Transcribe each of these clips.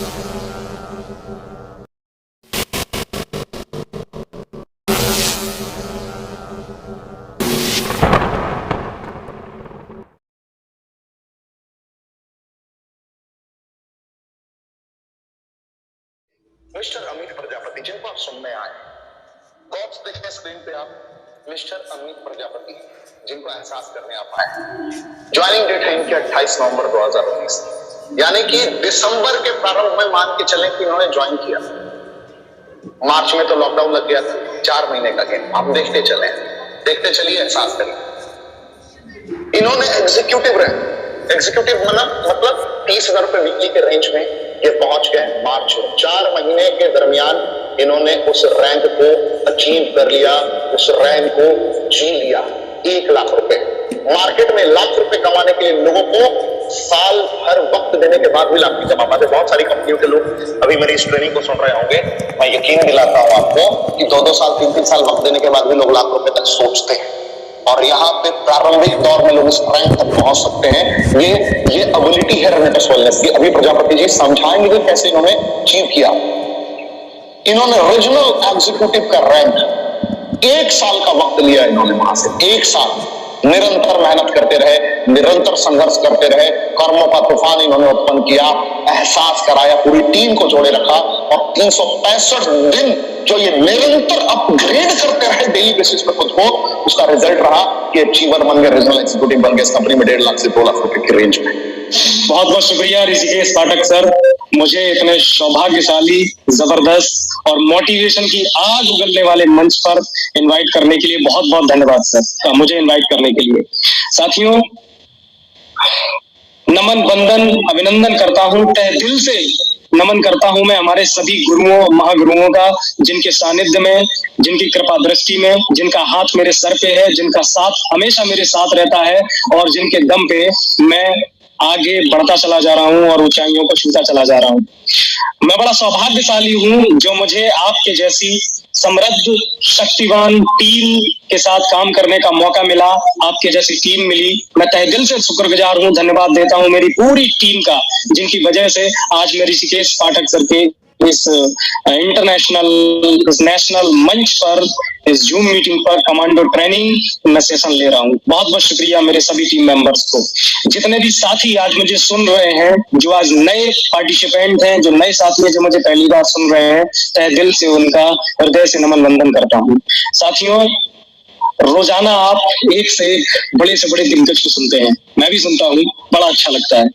Mister Amit Prajapati जिनको आप सुनने आए, कॉप्स देखें स्क्रीन पे आप, मिस्टर अमित प्रजापति जिनको एहसास करने आप आए। ज्वाइनिंग डेट है इनकी 28 नवंबर 2019, यानी कि दिसंबर के प्रारंभ में मान के चलें कि इन्होंने ज्वाइन किया। मार्च में तो लॉकडाउन लग गया था, 4 महीने का गेम। आप देखते चले, देखते चलिए, एहसास करिए। इन्होंने एग्जीक्यूटिव रैंक, एग्जीक्यूटिव मतलब 30,000 रुपए वीकली के रेंज में ये पहुंच गए। मार्च में 4 महीने के दरमियान इन्होंने उस रैंक को अचीव कर लिया, उस रैंक को जी लिया। 1 लाख रुपए मार्केट में, लाख रुपए कमाने के लिए लोगों को साल भर वक्त देने के बाद भी लाख नहीं कमा पाते। बहुत सारी कंपनियों के लोग अभी मेरी इस ट्रेनिंग को सुन रहे होंगे। मैं यकीन दिलाता हूं आपको कि 2-2 साल 3-3 साल वक्त देने के बाद भी लोग लाख रुपए तक सोचते हैं, और यहाँ पे प्रारंभिक दौर में लोग इस रैंक तक पहुंच सकते हैं। ये एबिलिटी है रेनेटस वेलनेस की। अभी प्रजापति जी समझाएंगे कि कैसे इन्होंने अचीव किया। इन्होंने रीजनल एग्जीक्यूटिव का रैंक 1 साल का वक्त लिया इन्होंने, वहां से 1 साल निरंतर मेहनत करते रहे, निरंतर संघर्ष करते रहे, कर्मों का तूफान इन्होंने उत्पन्न किया, एहसास कराया, पूरी टीम को जोड़े रखा, और 365 दिन जो ये निरंतर अपग्रेड करते रहे डेली बेसिस पे खुद को, उसका रिजल्ट रहा कि अचीवर बन गए, रीजनल एग्जीक्यूटिव बन गए। इस कंपनी में 1.5 लाख से 2 लाख रुपए की रेंज में। बहुत बहुत शुक्रिया ऋषिकेश पाठक सर, मुझे इतने सौभाग्यशाली, जबरदस्त और मोटिवेशन की आग उगलने वाले मंच पर इनवाइट करने के लिए बहुत बहुत धन्यवाद सर, मुझे इनवाइट करने के लिए। साथियों, नमन, वंदन, अभिनंदन करता हूं, तहे दिल से नमन करता हूं मैं हमारे सभी गुरुओं, महागुरुओं का, जिनके सानिध्य में, जिनकी कृपा दृष्टि में, जिनका हाथ मेरे सर पे है, जिनका साथ हमेशा मेरे साथ रहता है, और जिनके दम पे मैं आगे बढ़ता चला जा रहा हूं और ऊंचाइयों को छूता चला जा रहा हूं। मैं बड़ा सौभाग्यशाली हूं जो मुझे आपके जैसी समृद्ध, शक्तिवान टीम के साथ काम करने का मौका मिला, आपके जैसी टीम मिली। मैं तहे दिल से शुक्रगुजार हूं, धन्यवाद देता हूं मेरी पूरी टीम का, जिनकी वजह से आज मैं ऋषिकेश पाठक सर के इस इंटरनेशनल, इस नेशनल मंच पर, इस जूम मीटिंग पर कमांडो ट्रेनिंग में सेशन ले रहा हूं। बहुत बहुत शुक्रिया मेरे सभी टीम मेंबर्स को। जितने भी साथी आज मुझे सुन रहे हैं, जो आज नए पार्टिसिपेंट हैं, जो नए साथी हैं, जो मुझे पहली बार सुन रहे हैं, तहे दिल से उनका हृदय से नमन वंदन करता हूं। साथियों, रोजाना आप एक से एक बड़े से बड़े दिग्गज को सुनते हैं, मैं भी सुनता हूँ, बड़ा अच्छा लगता है।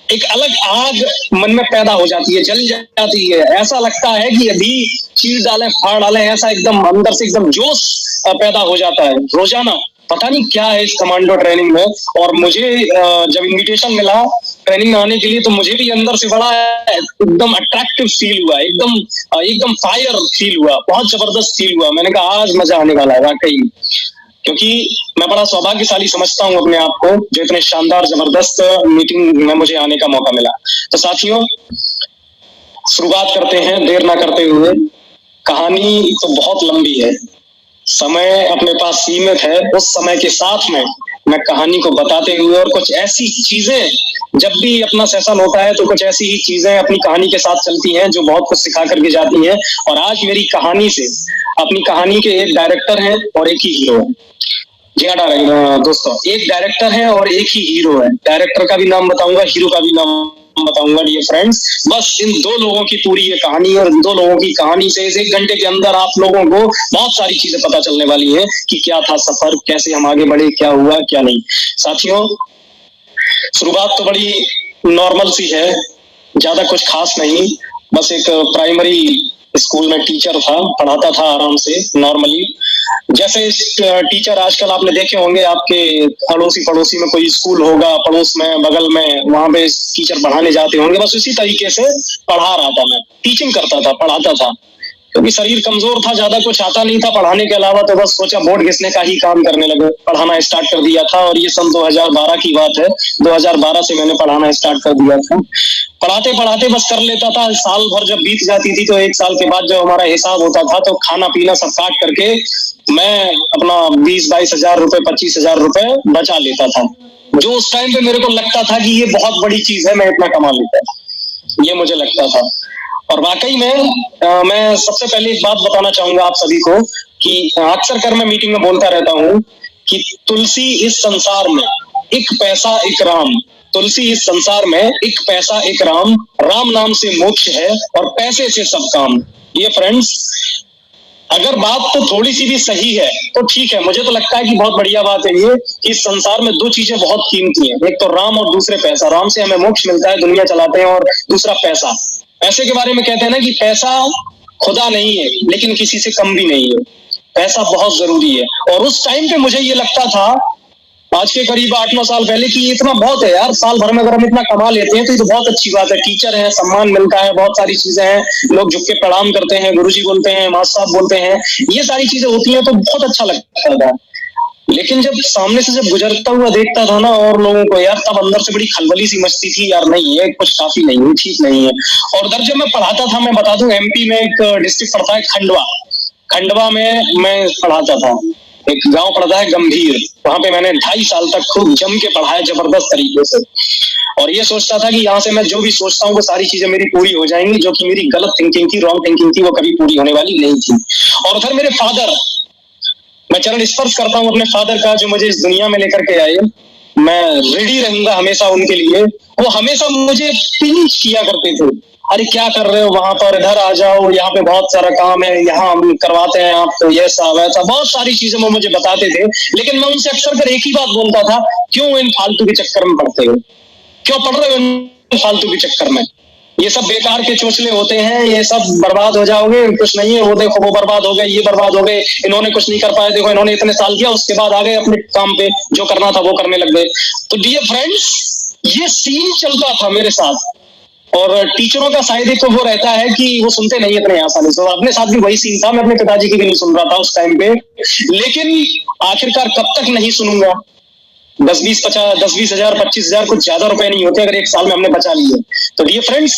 एक अलग आग मन में पैदा हो जाती है, जल जाती है, ऐसा लगता है कि अभी चीर डालें, फाड़ डालें, ऐसा एकदम अंदर से एकदम जोश पैदा हो जाता है। रोजाना पता नहीं क्या है इस कमांडो ट्रेनिंग में, और मुझे जब इनविटेशन मिला ट्रेनिंग में आने के लिए, तो मुझे भी अंदर से बड़ा एकदम अट्रैक्टिव फील हुआ, एकदम फायर फील हुआ, बहुत जबरदस्त फील हुआ। मैंने कहा आज मजा आने वाला है वाकई, क्योंकि मैं बड़ा सौभाग्यशाली समझता हूं अपने आप को, जो इतने शानदार जबरदस्त मीटिंग में मुझे आने का मौका मिला। तो साथियों, शुरुआत करते हैं देर ना करते हुए। कहानी तो बहुत लंबी है, समय अपने पास सीमित है, उस समय के साथ में मैं कहानी को बताते हुए, और कुछ ऐसी चीजें, जब भी अपना सेशन होता है तो कुछ ऐसी ही चीजें अपनी कहानी के साथ चलती हैं जो बहुत कुछ सिखा करके जाती हैं। और आज मेरी कहानी से, अपनी कहानी के एक डायरेक्टर हैं और एक ही हीरो है। जी हाँ दोस्तों, एक डायरेक्टर है और एक ही हीरो है। डायरेक्टर का भी नाम बताऊंगा, हीरो का भी नाम बताऊंगा डियर फ्रेंड्स। बस इन 2 लोगों की पूरी ये कहानी है, और इन 2 लोगों की कहानी से इस 1 घंटे के अंदर आप लोगों को बहुत सारी चीजें पता चलने वाली है कि क्या था सफर, कैसे हम आगे बढ़े, क्या हुआ क्या नहीं। साथियों, शुरुआत तो बड़ी नॉर्मल सी है, ज्यादा कुछ खास नहीं। बस एक प्राइमरी स्कूल में टीचर था, पढ़ाता था आराम से नॉर्मली, जैसे टीचर आजकल आपने देखे होंगे, आपके अड़ोसी पड़ोसी में कोई स्कूल होगा, पड़ोस में, बगल में, वहां पे टीचर पढ़ाने जाते होंगे। बस उसी तरीके से पढ़ा रहा था मैं, टीचिंग करता था, पढ़ाता था, क्योंकि शरीर कमजोर था, ज्यादा कुछ आता नहीं था पढ़ाने के अलावा, तो बस सोचा बोर्ड घिसने का ही काम करने लगे, पढ़ाना स्टार्ट कर दिया था। और ये सन 2012 की बात है, 2012 से मैंने पढ़ाना स्टार्ट कर दिया था। पढ़ाते पढ़ाते बस कर लेता था, साल भर जब बीत जाती थी तो 1 साल के बाद जब हमारा हिसाब होता था, तो खाना पीना सब काट करके मैं अपना 20-22 हजार रुपए, 25 हजार रुपए बचा लेता था, जो उस टाइम पे मेरे को लगता था कि ये बहुत बड़ी चीज है, मैं इतना कमा लेता। ये मुझे लगता था। और वाकई में मैं सबसे पहले एक बात बताना चाहूंगा आप सभी को कि अक्सर कर मैं मीटिंग में बोलता रहता हूँ कि तुलसी इस संसार में एक पैसा एक राम, तुलसी इस संसार में एक पैसा एक राम, राम नाम से मोक्ष है और पैसे से सब काम। ये फ्रेंड्स, अगर बात तो थोड़ी सी भी सही है तो ठीक है, मुझे तो लगता है कि बहुत बढ़िया बात है ये कि इस संसार में दो चीजें बहुत कीमती हैं, एक तो राम और दूसरे पैसा। राम से हमें मोक्ष मिलता है, दुनिया चलाते हैं, और दूसरा पैसा। पैसे के बारे में कहते हैं ना कि पैसा खुदा नहीं है लेकिन किसी से कम भी नहीं है, पैसा बहुत जरूरी है। और उस टाइम पे मुझे ये लगता था आज के करीब 8-9 साल पहले कि इतना बहुत है यार, साल भर में अगर हम इतना कमा लेते हैं तो ये तो बहुत अच्छी बात है। टीचर है, सम्मान मिलता है, बहुत सारी चीजें हैं, लोग झुक के प्रणाम करते हैं, गुरुजी बोलते हैं, मास्टर साहब बोलते हैं, ये सारी चीजें होती हैं तो बहुत अच्छा लगता था। लेकिन जब सामने से जब गुजरता हुआ देखता था ना और लोगों को, यार तब अंदर से बड़ी खलबली सी मचती थी, यार नहीं ये कुछ काफी नहीं है, ठीक नहीं है। और उधर जब मैं पढ़ाता था, मैं बता दूं एमपी में एक डिस्ट्रिक्ट पड़ता है खंडवा, खंडवा में मैं पढ़ाता था। एक गांव पड़ता है गंभीर, वहां पे मैंने 2.5 साल तक खूब जम के पढ़ाया, जबरदस्त तरीके से। और ये सोचता था कि यहाँ से मैं जो भी सोचता हूँ वो सारी चीजें मेरी पूरी हो जाएंगी, जो कि मेरी गलत थिंकिंग थी, रॉन्ग थिंकिंग थी, वो कभी पूरी होने वाली नहीं थी। और उधर मेरे फादर, मैं चरण स्पर्श करता हूँ अपने फादर का जो मुझे इस दुनिया में लेकर के आए। मैं रेडी रहूंगा हमेशा उनके लिए। वो हमेशा मुझे पिंच किया करते थे, अरे क्या कर रहे हो वहां पर, इधर आ जाओ, यहाँ पे बहुत सारा काम है, यहाँ हम करवाते हैं आपको, ये सब वैसा बहुत सारी चीजें वो मुझे बताते थे। लेकिन मैं उनसे अक्सर कर एक ही बात बोलता था, क्यों इन फालतू के चक्कर में पड़ते हो, क्यों पढ़ रहे हो इन फालतू के चक्कर में, ये सब बेकार के चोचले होते हैं, ये सब बर्बाद हो जाओगे, कुछ नहीं है। वो देखो वो बर्बाद हो गए, ये बर्बाद हो गए, इन्होंने कुछ नहीं कर पाए, देखो इन्होंने इतने साल किया, उसके बाद आ गए अपने काम पे, जो करना था वो करने लग गए। तो डियर फ्रेंड्स, ये सीन चलता था मेरे साथ। और टीचरों का शायद एक तो वो रहता है कि वो सुनते नहीं इतने आसानी से, अपने साथ भी वही सीन था। मैं अपने पिताजी की भी नहीं सुन रहा था उस टाइम पे, लेकिन आखिरकार कब तक नहीं सुनूंगा। 10-20 हजार 25,000 कुछ ज्यादा रुपए नहीं होते अगर एक साल में हमने बचा लिए। तो डियर फ्रेंड्स,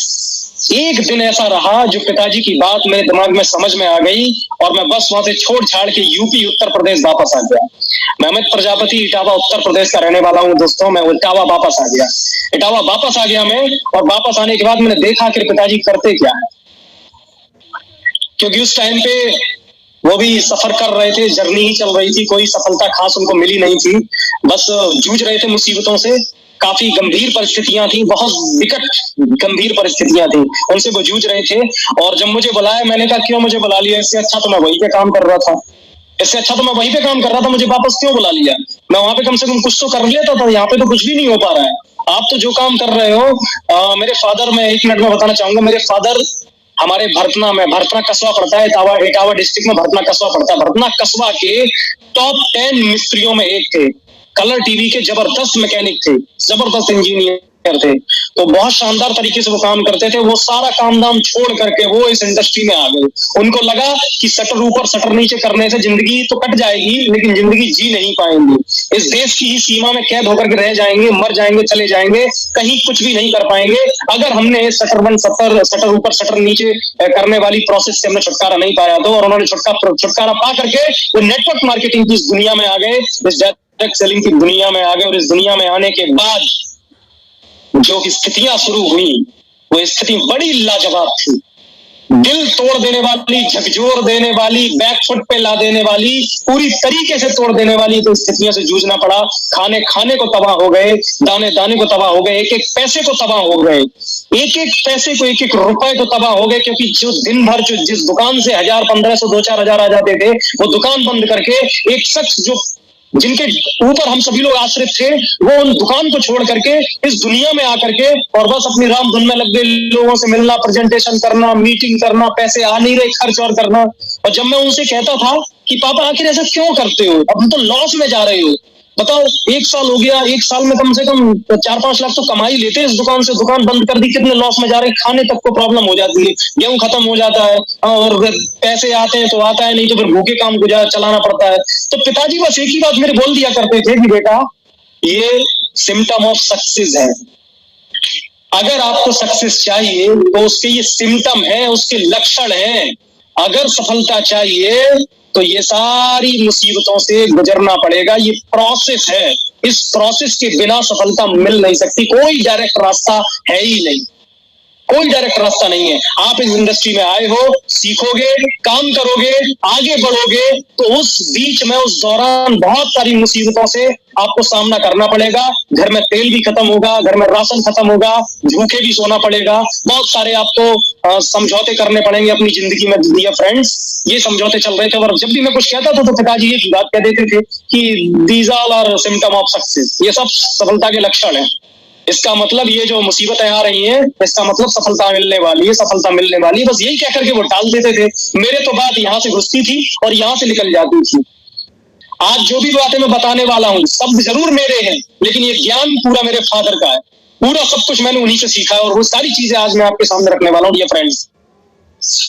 एक दिन ऐसा रहा जो पिताजी की बात मेरे दिमाग में समझ में आ गई और मैं बस वहां से छोड़ छाड़ के यूपी उत्तर प्रदेश वापस आ गया। मैं अमित प्रजापति, इटावा उत्तर प्रदेश का रहने वाला हूँ दोस्तों। मैं इटावा वापस आ गया, इटावा वापस आ गया मैं। और वापस आने के बाद मैंने देखा कि पिताजी करते क्या है, क्योंकि उस टाइम पे वो भी सफर कर रहे थे, जर्नी ही चल रही थी, कोई सफलता खास उनको मिली नहीं थी, बस जूझ रहे थे मुसीबतों से। काफी गंभीर परिस्थितियां थी, बहुत विकट गंभीर परिस्थितियां थी, उनसे वो जूझ रहे थे। और जब मुझे बुलाया, मैंने कहा क्यों मुझे बुला लिया, इससे अच्छा तो मैं वहीं पे काम कर रहा था, इससे अच्छा तो मैं वहीं पे काम कर रहा था, मुझे वापस क्यों बुला लिया, मैं वहां पे कम से कम कुछ तो कर लेता था, यहाँ पे तो कुछ भी नहीं हो पा रहा है। आप तो जो काम कर रहे हो, मेरे फादर, मैं 1 मिनट में बताना चाहूंगा, मेरे फादर हमारे भरतना कस्बा पड़ता है, इटावा डिस्ट्रिक्ट में भरतना कस्बा पड़ता है। भरतना कस्बा के टॉप 10 मिस्त्रियों में एक थे, कलर टीवी के जबरदस्त मैकेनिक थे, जबरदस्त इंजीनियर थे। तो बहुत शानदार तरीके से वो काम करते थे। वो सारा काम दाम छोड़ करके वो इस इंडस्ट्री में आ गए। उनको लगा कि शटर ऊपर शटर नीचे करने से जिंदगी तो कट जाएगी लेकिन जिंदगी जी नहीं पाएंगे, इस देश की ही सीमा में कैद होकर के रह जाएंगे, मर जाएंगे, चले जाएंगे, कहीं कुछ भी नहीं कर पाएंगे अगर हमने शटर बंद शटर ऊपर शटर नीचे करने वाली प्रोसेस से हमने छुटकारा नहीं पाया तो। और उन्होंने छुटकारा पा करके वो नेटवर्क मार्केटिंग की इस दुनिया में आ गए, इस डायरेक्ट सेलिंग की दुनिया में आ गए। और इस दुनिया में आने के बाद जो स्थितियां शुरू हुई, वो स्थिति बड़ी लाजवाब थी, दिल तोड़ देने वाली, झकझोर देने वाली, बैकफुट पे ला देने वाली, पूरी तरीके से तोड़ देने वाली। तो स्थितियों से जूझना पड़ा, खाने खाने को तबाह हो गए, दाने दाने को तबाह हो गए, एक एक पैसे को तबाह हो गए, एक एक पैसे को, एक एक रुपए को तबाह हो गए। क्योंकि जो दिन भर जो जिस दुकान से 1000, 1500, 2-4 हजार आ जाते थे, वो दुकान बंद करके एक शख्स जो जिनके ऊपर हम सभी लोग आश्रित थे, वो उन दुकान को छोड़ करके इस दुनिया में आकर के और बस अपनी राम धुन में लग गए, लोगों से मिलना, प्रेजेंटेशन करना, मीटिंग करना, पैसे आ नहीं रहे, खर्च और करना। और जब मैं उनसे कहता था कि पापा आखिर ऐसा क्यों करते हो, अब तो लॉस में जा रहे हो, बताओ 1 साल हो गया, 1 साल में कम से कम 4-5 लाख तो कमाई लेते हैं इस दुकान से, दुकान बंद कर दी, कितने लॉस में जा रहे हैं, खाने तक को प्रॉब्लम हो जाती है, गेहूं खत्म हो जाता है, और पैसे आते हैं तो आता है, नहीं तो फिर भूखे काम गुजार चलाना पड़ता है। तो पिताजी बस एक ही बात मेरे बोल दिया करते थे कि बेटा ये सिम्टम ऑफ सक्सेस है, अगर आपको सक्सेस चाहिए तो उसके ये सिम्टम है, उसके लक्षण हैं। अगर सफलता चाहिए तो ये सारी मुसीबतों से गुजरना पड़ेगा, ये प्रोसेस है, इस प्रोसेस के बिना सफलता मिल नहीं सकती, कोई डायरेक्ट रास्ता है ही नहीं। कोई डायरेक्ट रास्ता नहीं है। आप इस इंडस्ट्री में आए हो, सीखोगे, काम करोगे, आगे बढ़ोगे, तो उस बीच में, उस दौरान बहुत सारी मुसीबतों से आपको सामना करना पड़ेगा। घर में तेल भी खत्म होगा, घर में राशन खत्म होगा, भूखे भी सोना पड़ेगा, बहुत सारे आपको समझौते करने पड़ेंगे अपनी जिंदगी में। डियर फ्रेंड्स, ये समझौते चल रहे थे और जब भी मैं कुछ कहता था तो पिताजी एक बात कह देते थे कि these all are symptom of success, ये सब सफलता के लक्षण है। इसका मतलब ये जो मुसीबतें आ रही हैं, इसका मतलब सफलता मिलने वाली है, सफलता मिलने वाली है, बस यही कह करके वो टाल देते थे। मेरे तो बात यहाँ से घुसती थी और यहाँ से निकल जाती थी। आज जो भी बातें मैं बताने वाला हूँ सब जरूर मेरे हैं, लेकिन ये ज्ञान पूरा मेरे फादर का है, पूरा सब कुछ मैंने उन्हीं से सीखा है और वो सारी चीजें आज मैं आपके सामने रखने वाला हूँ डियर फ्रेंड्स।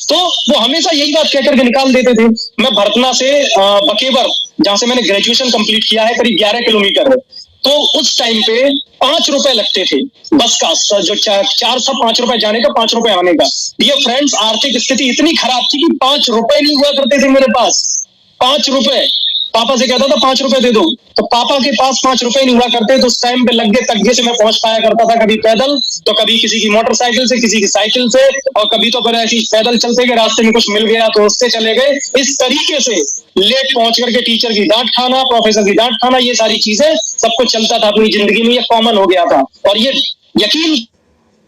तो वो हमेशा यही बात कहकर के निकाल देते थे। मैं भरतना से बकेवर, जहां से मैंने ग्रेजुएशन कंप्लीट किया है, करीब 11 किलोमीटर है। तो उस टाइम पे 5 रुपए लगते थे बस का, जो 4 रुपए जाने का, 5 रुपए आने का। डियर फ्रेंड्स, आर्थिक स्थिति इतनी खराब थी कि 5 रुपए नहीं हुआ करते थे मेरे पास। 5 रुपए, पापा से कहता था 5 रुपए दे दो, तो पापा के पास 5 रुपए नहीं हुआ करते। तो उस टाइम पे लग्गे तग्गे से मैं पहुंच पाया करता था, कभी पैदल, तो कभी किसी की मोटरसाइकिल से, किसी की साइकिल से, और कभी तो फिर ऐसी पैदल चलते गए, रास्ते में कुछ मिल गया तो उससे चले गए। इस तरीके से लेट पहुंच करके टीचर की डांट खाना, प्रोफेसर की डांट खाना, ये सारी चीजें सब कुछ चलता था अपनी जिंदगी में, ये कॉमन हो गया था। और ये यकीन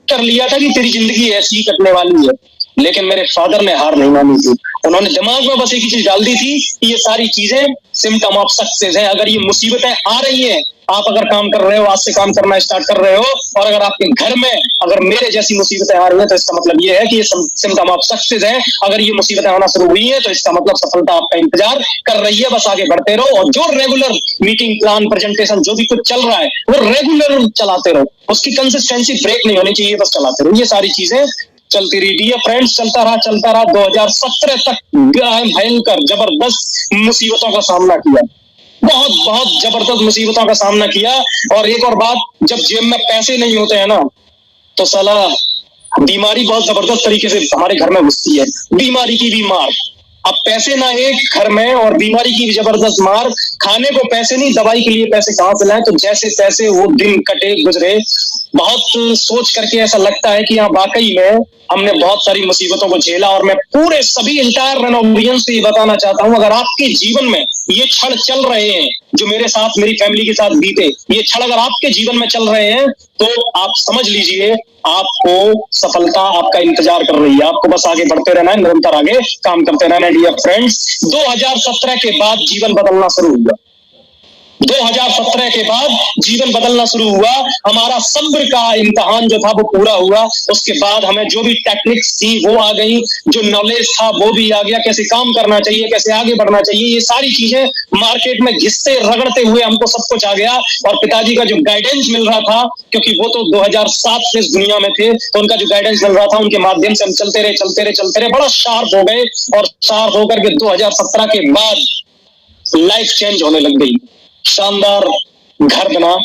कर लिया था कि तेरी जिंदगी ऐसी ही कटने वाली है। लेकिन मेरे फादर ने हार नहीं मानी थी। उन्होंने दिमाग में बस एक ही चीज डाल दी थी कि ये सारी चीजें सिम्टम ऑफ सक्सेस है। अगर ये मुसीबतें आ रही हैं, आप अगर काम कर रहे हो, आज से काम करना स्टार्ट कर रहे हो, और अगर आपके घर में अगर मेरे जैसी मुसीबतें आ रही हैं, तो इसका मतलब ये है कि ये सिम्टम ऑफ सक्सेस है। अगर ये मुसीबतें आना शुरू हुई है तो इसका मतलब सफलता आपका इंतजार कर रही है। बस आगे बढ़ते रहो और जो रेगुलर मीटिंग, प्लान, प्रेजेंटेशन जो भी कुछ चल रहा है वो रेगुलर चलाते रहो, उसकी कंसिस्टेंसी ब्रेक नहीं होनी चाहिए, बस चलाते रहो। ये सारी चीजें चलती रही डियर फ्रेंड्स, चलता रहा 2017 तक भयंकर जबरदस्त मुसीबतों का सामना किया, बहुत बहुत जबरदस्त मुसीबतों का सामना किया। और एक और बात, जब जेब में पैसे नहीं होते हैं ना, तो साला बीमारी बहुत जबरदस्त तरीके से हमारे घर में घुसती है। बीमारी की भी मार, अब पैसे ना एक घर में और बीमारी की भी जबरदस्त मार। खाने को पैसे नहीं, दवाई के लिए पैसे कहां से लाएं? तो जैसे तैसे वो दिन कटे गुजरे। बहुत सोच करके ऐसा लगता है कि हाँ, वाकई में हमने बहुत सारी मुसीबतों को झेला। और मैं पूरे सभी इंटायर रेनोवियंस से ये बताना चाहता हूं, अगर आपके जीवन में ये क्षण चल रहे हैं जो मेरे साथ, मेरी फैमिली के साथ बीते, ये क्षण अगर आपके जीवन में चल रहे हैं, तो आप समझ लीजिए आपको सफलता आपका इंतजार कर रही है। आपको बस आगे बढ़ते रहना है, निरंतर आगे काम करते रहना है डियर फ्रेंड्स। 2017 के बाद जीवन बदलना शुरू हुआ। 2017 के बाद जीवन बदलना शुरू हुआ। हमारा सब्र का इम्तिहान जो था वो पूरा हुआ। उसके बाद हमें जो भी टेक्निक्स थी वो आ गई, जो नॉलेज था वो भी आ गया, कैसे काम करना चाहिए, कैसे आगे बढ़ना चाहिए, ये सारी चीजें मार्केट में घिसते रगड़ते हुए हमको सब कुछ आ गया। और पिताजी का जो गाइडेंस मिल रहा था, क्योंकि वो तो 2007 से इस दुनिया में थे, तो उनका जो गाइडेंस मिल रहा था, उनके माध्यम से हम चलते रहे, बड़ा शार्प हो गए। और शार्प होकर के 2017 के बाद लाइफ चेंज होने लग गई। शानदार घर बना,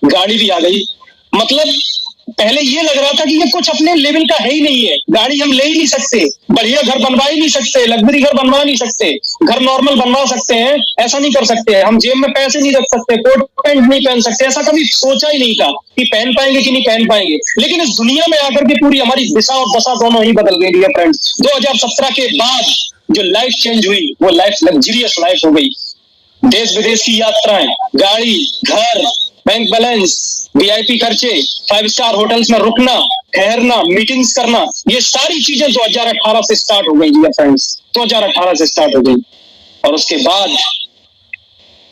गाड़ी भी आ गई। मतलब पहले ये लग रहा था कि ये कुछ अपने लेवल का है ही नहीं है, गाड़ी हम ले ही नहीं सकते, बढ़िया घर बनवा ही नहीं सकते, लग्जरी घर बनवा नहीं सकते, घर नॉर्मल बनवा सकते हैं, ऐसा नहीं कर सकते, हम जेब में पैसे नहीं रख सकते, कोट पैंट नहीं पहन सकते, ऐसा कभी सोचा ही नहीं था कि पहन पाएंगे कि नहीं पहन पाएंगे। लेकिन इस दुनिया में आकर के पूरी हमारी दिशा और दशा दोनों ही बदल गई डियर फ्रेंड्स। 2017 के बाद जो लाइफ चेंज हुई वो लाइफ लग्जरियस लाइफ हो गई। देश विदेश की यात्राएं, गाड़ी, घर, बैंक बैलेंस, वीआईपी खर्चे, 5 स्टार होटल्स में रुकना, ठहरना, मीटिंग्स करना, ये सारी चीजें 2018 से स्टार्ट हो गई डियर फ्रेंड्स। 2018 से स्टार्ट हो गई। और उसके बाद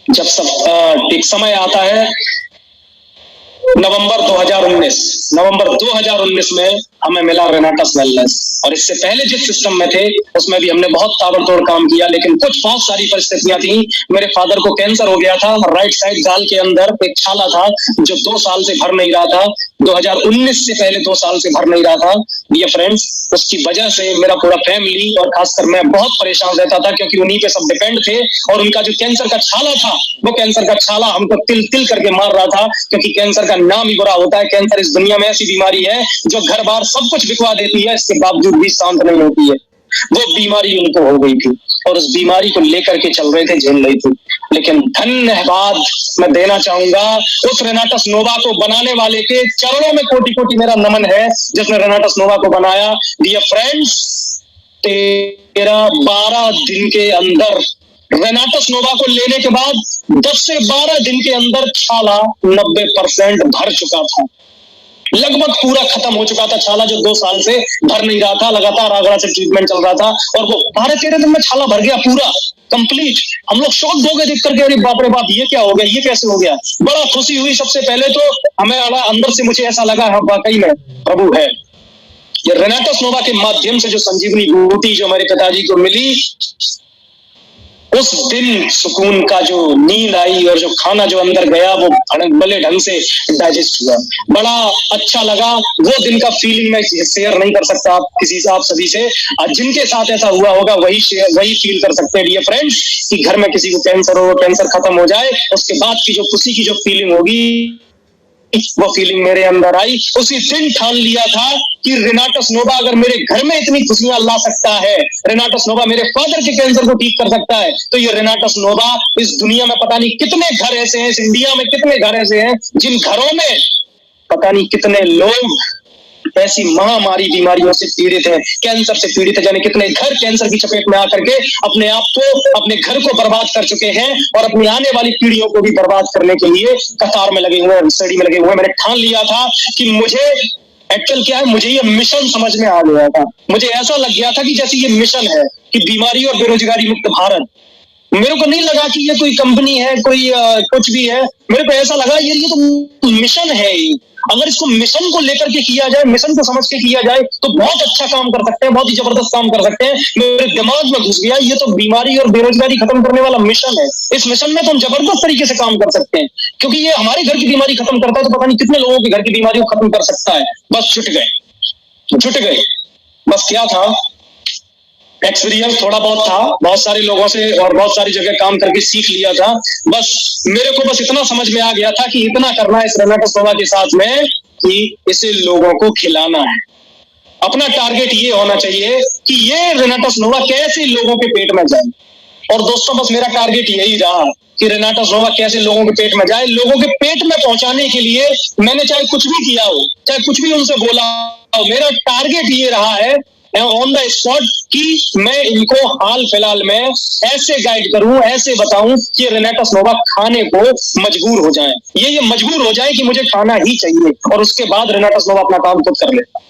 जब सब एक समय आता है नवंबर 2019 में हमें मिला रेनाटस वेलनेस। और इससे पहले जिस सिस्टम में थे उसमें भी हमने बहुत ताबड़तोड़ काम किया, लेकिन कुछ बहुत सारी परिस्थितियां थी। मेरे फादर को कैंसर हो गया था, राइट साइड गाल के अंदर एक छाला था जो 2 साल से भर नहीं रहा था, 2019 से पहले 2 साल से भर नहीं रहा था डियर फ्रेंड्स। उसकी वजह से मेरा पूरा फैमिली और खासकर मैं बहुत परेशान रहता था, क्योंकि उन्हीं पे सब डिपेंड थे। और उनका जो कैंसर का छाला था, वो कैंसर का छाला हमको तिल तिल करके मार रहा था, क्योंकि कैंसर का नाम ही बुरा होता है। कैंसर इस दुनिया में ऐसी बीमारी है जो घर बार सब कुछ बिकवा देती है, इसके बावजूद भी शांत नहीं होती है। वो बीमारी उनको हो गई थी और उस बीमारी को लेकर के चल रहे थे, झेल रही थी। लेकिन धन्यवाद मैं देना चाहूंगा उस रेनाटस नोवा को बनाने वाले के चरणों में कोटि कोटि मेरा नमन है, जिसने रेनाटस नोवा को बनाया। डियर फ्रेंड्स, 12 दिन के अंदर रेनाटस नोवा को लेने के बाद 10 से 12 दिन के अंदर छाला 90% भर चुका था, लगभग पूरा खत्म हो चुका था। छाला जो 2 साल से भर नहीं रहा था, लगातार आगरा से ट्रीटमेंट चल रहा था और वो 12-13 दिन में छाला भर गया पूरा कंप्लीट। हम लोग शॉक हो गए देख करके, अरे बाप रे बाप, ये क्या हो गया, ये कैसे हो गया। बड़ा खुशी हुई। सबसे पहले तो हमें अंदर से मुझे ऐसा लगा हाँ वाकई में प्रभु है। ये रेनाटस नोवा के माध्यम से जो संजीवनी बूटी जो हमारे पिताजी को मिली, उस दिन सुकून का जो नींद आई और जो खाना जो अंदर गया वो भले ढंग से डाइजेस्ट हुआ, बड़ा अच्छा लगा। वो दिन का फीलिंग मैं शेयर नहीं कर सकता आप किसी से, आप सभी से। जिनके साथ ऐसा हुआ होगा वही फील कर सकते हैं डियर फ्रेंड्स, कि घर में किसी को कैंसर हो, कैंसर खत्म हो जाए, उसके बाद की जो खुशी की जो फीलिंग होगी, वो फीलिंग मेरे अंदर आई। उसी दिन ठान लिया था कि रेनाटस नोवा अगर मेरे घर में इतनी खुशियां ला सकता है, रेनाटस नोवा मेरे फादर के कैंसर को ठीक कर सकता है, तो ये रेनाटस नोवा इस दुनिया में पता नहीं कितने घर ऐसे हैं, इस इंडिया में कितने घर ऐसे हैं जिन घरों में पता नहीं कितने लोग ऐसी महामारी बीमारियों से पीड़ित है, कैंसर से पीड़ित है, जाने कितने घर कैंसर की चपेट में आकर के अपने आप को, अपने घर को बर्बाद कर चुके हैं और अपनी आने वाली पीढ़ियों को भी बर्बाद करने के लिए कतार में लगे हुए हैं, स्टडी में लगे हुए हैं। मैंने ठान लिया था कि मुझे एक्चुअल क्या है, मुझे ये मिशन समझ में आ गया था। मुझे ऐसा लग गया था कि जैसे ये मिशन है कि बीमारी और बेरोजगारी मुक्त भारत। मेरे को नहीं लगा कि ये कोई कंपनी है, कोई कुछ भी है। मेरे को ऐसा लगा ये तो मिशन है ही। अगर इसको मिशन को लेकर के किया जाए, मिशन को समझ के किया जाए, तो बहुत अच्छा काम कर सकते हैं, बहुत ही जबरदस्त काम कर सकते हैं। मेरे दिमाग में घुस गया ये तो बीमारी और बेरोजगारी खत्म करने वाला मिशन है। इस मिशन में तो हम जबरदस्त तरीके से काम कर सकते हैं, क्योंकि ये हमारे घर की बीमारी खत्म करता है तो पता नहीं कितने लोगों के घर की बीमारी को खत्म कर सकता है। बस जुट गए। बस क्या था, एक्सपीरियंस थोड़ा बहुत था, बहुत सारे लोगों से और बहुत सारी जगह काम करके सीख लिया था। बस मेरे को बस इतना समझ में आ गया था कि इतना करना है इस रेनाटस नोवा के साथ में कि इसे लोगों को खिलाना है। अपना टारगेट ये होना चाहिए कि ये रेनाटस नोवा कैसे लोगों के पेट में जाए। और दोस्तों बस मेरा टारगेट यही रहा कि रेनाटस नोवा कैसे लोगों के पेट में जाए। लोगों के पेट में पहुंचाने के लिए मैंने चाहे कुछ भी किया हो, चाहे कुछ भी उनसे बोला हो, मेरा टारगेट ये रहा है ऑन द स्पॉट कि मैं इनको हाल फिलहाल में ऐसे गाइड करूं, ऐसे बताऊं कि रेनाटस नोवा खाने को मजबूर हो जाए, ये मजबूर हो जाए कि मुझे खाना ही चाहिए, और उसके बाद रेनाटस नोवा अपना काम खुद कर लेता।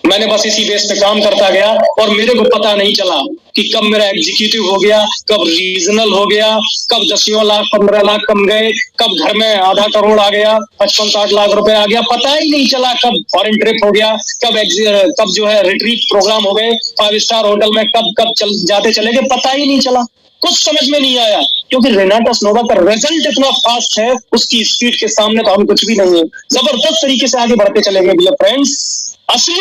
मैंने बस इसी बेस पे काम करता गया और मेरे को पता नहीं चला कि कब मेरा एग्जीक्यूटिव हो गया, कब रीजनल हो गया, कब 10 लाख 15 लाख कम गए, कब घर में आधा करोड़ आ गया, 55-60 लाख रुपए आ गया, पता ही नहीं चला। कब फॉरेन ट्रिप हो गया, कब जो है रिट्रीट प्रोग्राम हो गए 5 स्टार होटल में, कब जाते चले गए, पता ही नहीं चला। कुछ समझ में नहीं आया, क्योंकि रेनाटस नोवा का रिजल्ट इतना फास्ट है, उसकी स्पीड के सामने तो हम कुछ भी नहीं है। जबरदस्त तरीके से आगे बढ़ते चले गए डियर फ्रेंड्स। असली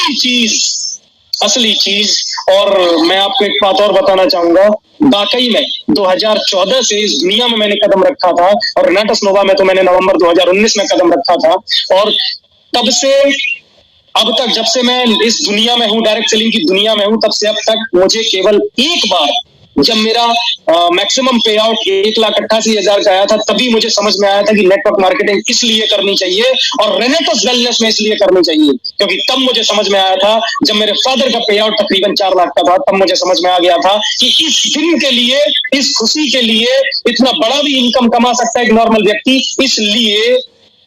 चीज और मैं आपको एक बात और बताना चाहूंगा, वाकई में 2014 से इस दुनिया में मैंने कदम रखा था और रेनाटस नोवा में तो मैंने नवंबर 2019 में कदम रखा था, और तब से अब तक, जब से मैं इस दुनिया में हूँ, डायरेक्ट सेलिंग की दुनिया में हूँ, तब से अब तक मुझे केवल एक बार जब मेरा मैक्सिमम पे आउट 1,88,000 का आया था, तभी मुझे समझ में आया था कि नेटवर्क मार्केटिंग इसलिए करनी चाहिए और रेनेटस वेलनेस में इसलिए करनी चाहिए, क्योंकि तब मुझे समझ में आया था, जब मेरे फादर का पे आउट तकरीबन 4 लाख का था, तब मुझे समझ में आ गया था कि इस दिन के लिए, इस खुशी के लिए इतना बड़ा भी इनकम कमा सकता है एक नॉर्मल व्यक्ति, इसलिए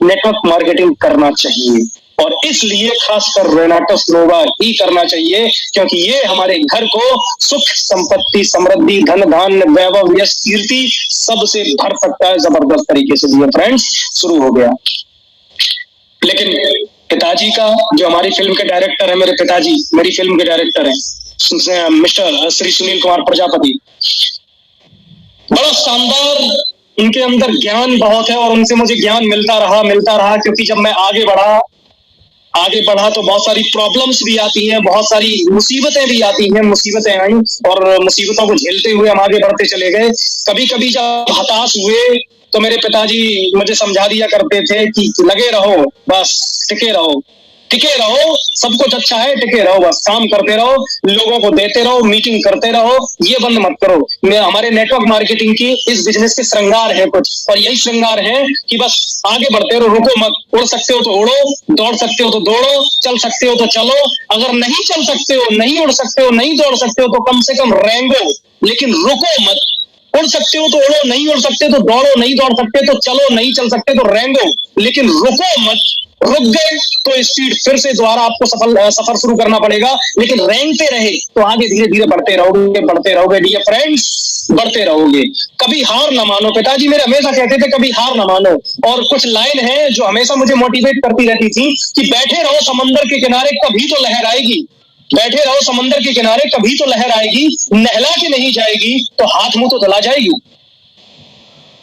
नेटवर्क मार्केटिंग करना चाहिए। और इसलिए खासकर रेनाटस नोवा ही करना चाहिए, क्योंकि ये हमारे घर को सुख, संपत्ति, समृद्धि, धन धान्य, वैभव, यश, कीर्ति सबसे भर सकता है जबरदस्त तरीके से। डियर फ्रेंड्स, शुरू हो गया। लेकिन पिताजी का, जो हमारी फिल्म के डायरेक्टर है, मेरे पिताजी मेरी फिल्म के डायरेक्टर है मिस्टर श्री सुनील कुमार प्रजापति, बड़ा शानदार, उनके अंदर ज्ञान बहुत है और उनसे मुझे ज्ञान मिलता रहा, क्योंकि जब मैं आगे बढ़ा तो बहुत सारी प्रॉब्लम्स भी आती हैं, बहुत सारी मुसीबतें भी आती हैं, मुसीबतें आई और मुसीबतों को झेलते हुए हम आगे बढ़ते चले गए। कभी कभी जब हताश हुए तो मेरे पिताजी मुझे समझा दिया करते थे कि लगे रहो, बस टिके रहो, टिके रहो, सब कुछ अच्छा है, टिके रहो, बस काम करते रहो, लोगों को देते रहो, मीटिंग करते रहो, ये बंद मत करो। हमारे नेटवर्क मार्केटिंग की इस बिजनेस के श्रृंगार है कुछ, और यही श्रृंगार है कि बस आगे बढ़ते रहो, रुको मत। उड़ सकते हो तो उड़ो, दौड़ सकते हो तो दौड़ो, चल सकते हो तो चलो, अगर नहीं चल सकते हो, नहीं उड़ सकते हो, नहीं दौड़ सकते हो तो कम से कम रेंगो, लेकिन रुको मत। उड़ सकते हो तो उड़ो, नहीं उड़ सकते तो दौड़ो, नहीं दौड़ सकते तो चलो, नहीं चल सकते तो रेंगो, लेकिन रुको मत। रुक गए तो स्पीड फिर से दोबारा आपको सफर शुरू करना पड़ेगा, लेकिन रेंगते रहे तो आगे धीरे धीरे बढ़ते रहोगे डियर फ्रेंड्स, बढ़ते रहोगे। कभी हार ना मानो, पिताजी मेरे हमेशा कहते थे कभी हार ना मानो। और कुछ लाइन है जो हमेशा मुझे मोटिवेट करती रहती थी कि बैठे रहो समंदर के किनारे, कभी तो लहर आएगी। बैठे रहो समंदर के किनारे, कभी तो लहर आएगी, नहला के नहीं जाएगी तो हाथ मुंह तो धुला जाएगी।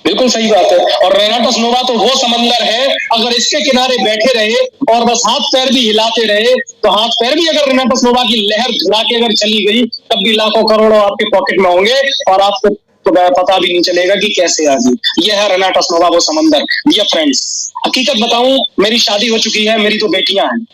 बिल्कुल सही बात है। और रेनाटोस नोवा तो वो समंदर है, अगर इसके किनारे बैठे रहे और बस हाथ पैर भी हिलाते रहे तो हाथ पैर भी अगर रेनाटोस नोवा की लहर धुला के अगर चली गई तब भी लाखों करोड़ों आपके पॉकेट में होंगे और आपको तो पता भी नहीं चलेगा कि कैसे आ गई। यह है रेनाटोस नोवा वो समंदर। डियर फ्रेंड्स, हकीकत बताऊं, मेरी शादी हो चुकी है, मेरी 2 बेटियां हैं।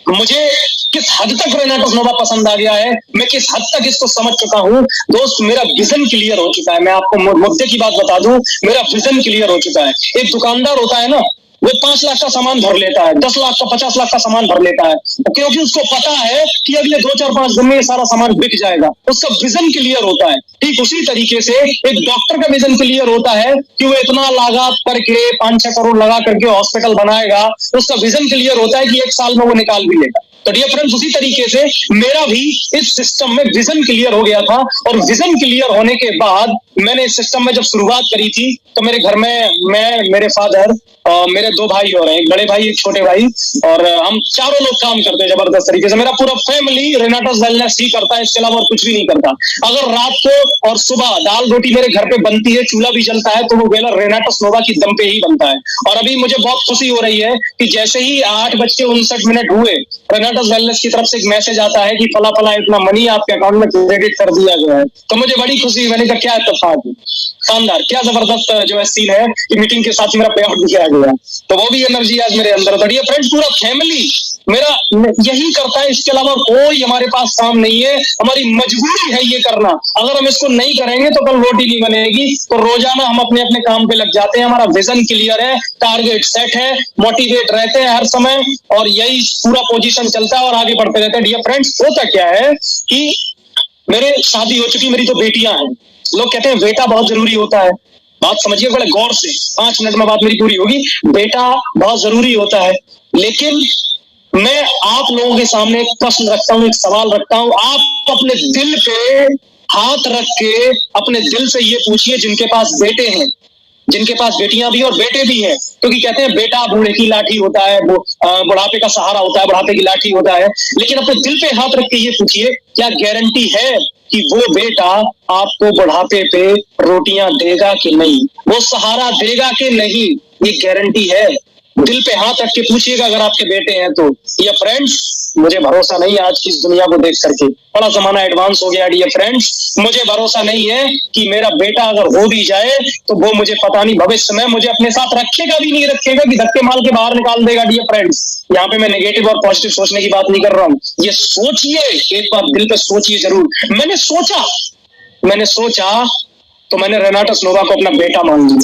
मुझे किस हद तक रेनाटोस नोवा पसंद आ गया है, मैं किस हद तक इसको समझ चुका हूं दोस्त, मेरा विजन क्लियर हो चुका है। मैं आपको मुद्दे की बात बता दूं, मेरा विजन क्लियर हो चुका है। एक दुकानदार होता है ना, वो 5 लाख का सामान भर लेता है, 10 लाख का 50 लाख का सामान भर लेता है, क्योंकि उसको पता है कि अगले 2-4-5 दिन में ये सारा सामान बिक जाएगा। उसका विजन क्लियर होता है। ठीक उसी तरीके से एक डॉक्टर का विजन क्लियर होता है कि वो इतना लागत करके 5-6 करोड़ लगा करके हॉस्पिटल बनाएगा, उसका विजन क्लियर होता है कि 1 साल में वो निकाल भी लेगा। तो डियर फ्रेंड्स, उसी तरीके से मेरा भी इस सिस्टम में विजन क्लियर हो गया था, और विजन क्लियर होने के बाद मैंने इस सिस्टम में जब शुरुआत करी थी तो मेरे घर में मैं, मेरे फादर और मेरे 2 भाई और हैं, एक बड़े भाई एक छोटे भाई, और हम चारों लोग काम करते हैं जबरदस्त तरीके से। मेरा पूरा फैमिली रेनाटोस वेलनेस ही करता है, इसके अलावा और कुछ भी नहीं करता। अगर रात को और सुबह दाल रोटी मेरे घर पे बनती है, चूल्हा भी जलता है, तो वो वेला रेनाटोस नोवा की दम पे ही बनता है। और अभी मुझे बहुत खुशी हो रही है कि जैसे ही 8:59 हुए, रेनाटोस वेलनेस की तरफ से एक मैसेज आता है कि फला फला इतना मनी आपके अकाउंट में क्रेडिट कर दिया गया है। तो मुझे बड़ी खुशी, मैंने कहा क्या इत्तेफाक है, शानदार, क्या जबरदस्त जो है सीन है कि मीटिंग के साथ ही मेरा पे आउट भी किया गया। तो वो भी एनर्जी आज मेरे अंदर है। फ्रेंड्स, पूरा फैमिली मेरा यही करता है, इसके अलावा कोई हमारे पास काम नहीं है, हमारी मजबूरी है ये करना। अगर हम इसको नहीं करेंगे तो कल रोटी नहीं बनेगी। तो रोजाना हम अपने अपने काम पे लग जाते हैं, हमारा विजन क्लियर है, टारगेट सेट है, मोटिवेट रहते हैं हर समय, और यही पूरा पोजीशन चलता है और आगे बढ़ते रहते हैं। डियर फ्रेंड्स, होता क्या है कि मेरे शादी हो चुकी, मेरी 2 बेटियां हैं। लोग कहते हैं बेटा बहुत जरूरी होता है, बात समझिए बड़े गौर से, 5 मिनट में बात मेरी पूरी होगी। बेटा बहुत जरूरी होता है, लेकिन मैं आप लोगों के सामने एक प्रश्न रखता हूं, एक सवाल रखता हूं। आप अपने दिल पे हाथ रख के अपने दिल से ये पूछिए, जिनके पास बेटे हैं, जिनके पास बेटियां भी और बेटे भी हैं, क्योंकि कहते हैं बेटा बूढ़े की लाठी होता है, बुढ़ापे का सहारा होता है, बुढ़ापे की लाठी होता है। लेकिन अपने दिल पे हाथ रख के ये पूछिए, क्या गारंटी है कि वो बेटा आपको बुढ़ापे पे रोटियां देगा कि नहीं, वो सहारा देगा कि नहीं? ये गारंटी है। दिल पे हाथ रख के पूछिएगा अगर आपके बेटे हैं तो। ये फ्रेंड्स, मुझे भरोसा नहीं है आज की इस दुनिया को देख करके, बड़ा जमाना एडवांस हो गया डियर फ्रेंड्स। मुझे भरोसा नहीं है कि मेरा बेटा अगर हो भी जाए तो वो मुझे पता नहीं भविष्य में मुझे अपने साथ रखेगा भी नहीं रखेगा, कि धक्के मार के बाहर निकाल देगा। डियर फ्रेंड्स, यहाँ पे मैं नेगेटिव और पॉजिटिव सोचने की बात नहीं कर रहा हूँ, ये सोचिए, एक बार दिल पे सोचिए जरूर। मैंने सोचा तो मैंने रेनाटोस नोवा को अपना बेटा मान लिया।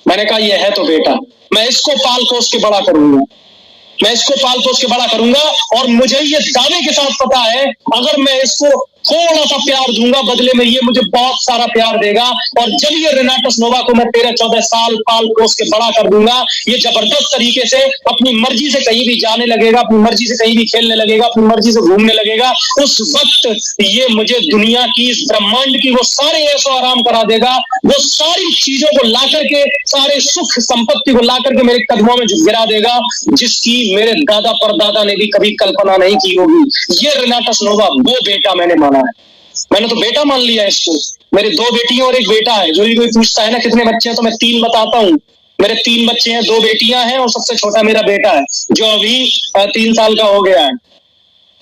मैंने कहा ये है तो बेटा, मैं इसको पाल पोस के बड़ा करूंगा, मैं इसको पाल पोस के बड़ा करूंगा। और मुझे ये दावे के साथ पता है, अगर मैं इसको थोड़ा सा प्यार दूंगा, बदले में ये मुझे बहुत सारा प्यार देगा। और जब ये रेनाटोस नोवा को मैं 13-14 साल पाल पोस के बड़ा कर दूंगा, ये जबरदस्त तरीके से अपनी मर्जी से कहीं भी जाने लगेगा, अपनी मर्जी से कहीं भी खेलने लगेगा, अपनी मर्जी से घूमने लगेगा। उस वक्त ये मुझे दुनिया की, इस ब्रह्मांड की वो सारे ऐसो आराम करा देगा, वो सारी चीजों को ला करके, सारे सुख संपत्ति को ला करके मेरे कदमों में गिरा देगा, जिसकी मेरे दादा परदादा ने भी कभी कल्पना नहीं की होगी। ये रेनाटोस नोवा वो बेटा मैंने माना है, मैंने तो बेटा मान लिया इसको। मेरी 2 बेटियां और एक बेटा है। जो भी कोई पूछता है ना कितने बच्चे हैं, तो मैं 3 बताता हूँ। मेरे 3 बच्चे हैं, 2 बेटियां हैं और सबसे छोटा मेरा बेटा है, जो अभी 3 साल का हो गया है।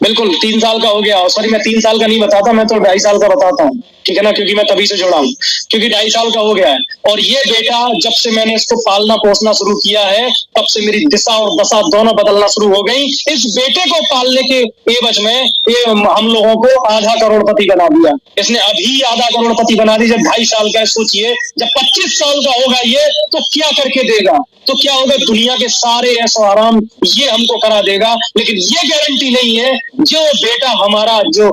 बिल्कुल 3 साल का हो गया। सॉरी, मैं 3 साल का नहीं बताता, मैं तो 2.5 साल का बताता हूँ, ठीक है ना, क्योंकि मैं तभी से जुड़ा हूँ, क्योंकि 2.5 साल का हो गया है। और ये बेटा जब से मैंने इसको पालना पोसना शुरू किया है, तब से मेरी दिशा और दशा दोनों बदलना शुरू हो गई। इस बेटे को पालने के एवज में ये हम लोगों को आधा करोड़पति बना दिया। इसने अभी आधा करोड़पति बना दी, जब 2.5 साल का है। सोचिए जब 25 साल का होगा ये, तो क्या करके देगा, तो क्या होगा, दुनिया के सारे ऐसो आराम ये हमको करा देगा। लेकिन ये गारंटी नहीं है जो बेटा हमारा, जो